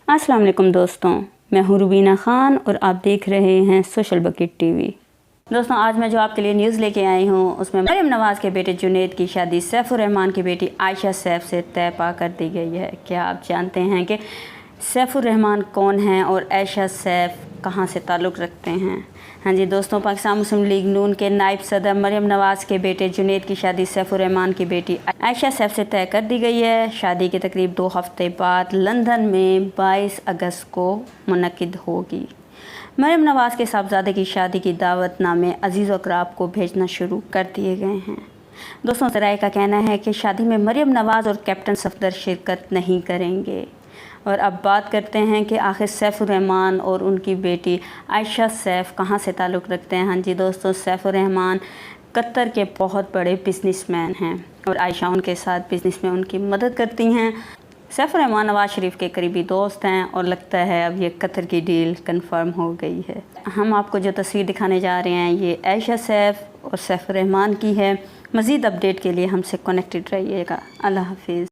अस्सलाम वालेकुम दोस्तों, मैं हूँ रुबीना ख़ान और आप देख रहे हैं सोशल बकेट टीवी। दोस्तों, आज मैं जो आपके लिए न्यूज़ लेके आई हूँ उसमें मरियम नवाज़ के बेटे जुनैद की शादी सैफुर रहमान की बेटी आयशा सैफ से तय पा कर दी गई है। क्या आप जानते हैं कि सैफुर रहमान कौन हैं और आयशा सैफ कहाँ से ताल्लुक़ रखते हैं? हाँ जी दोस्तों, पाकिस्तान मुस्लिम लीग नून के नायब सदर मरियम नवाज़ के बेटे जुनैद की शादी सैफुर रहमान की बेटी आयशा सैफ से तय कर दी गई है। शादी की तकरीब 2 हफ्ते बाद लंदन में 22 अगस्त को मुनक्किद होगी। मरियम नवाज़ के साहबजादे की शादी की दावतनामे अजीज़ व अक़राब को भेजना शुरू कर दिए गए हैं। दोस्तों, ज़राए का कहना है कि शादी में मरियम नवाज़ और कैप्टन सफदर शिरकत नहीं करेंगे। और अब बात करते हैं कि आखिर सैफुर रहमान और उनकी बेटी आयशा सैफ कहाँ से ताल्लुक़ रखते हैं। हाँ जी दोस्तों, सैफुर रहमान कतर के बहुत बड़े बिजनेसमैन हैं और आयशा उनके साथ बिज़नेस में उनकी मदद करती हैं। सैफुर रहमान नवाज़ शरीफ के करीबी दोस्त हैं और लगता है अब ये कतर की डील कंफर्म हो गई है। हम आपको जो तस्वीर दिखाने जा रहे हैं ये आयशा सैफ और सैफुर रहमान की है। मज़ीद अपडेट के लिए हमसे कनेक्टेड रहिएगा। अल्लाह हाफिज़।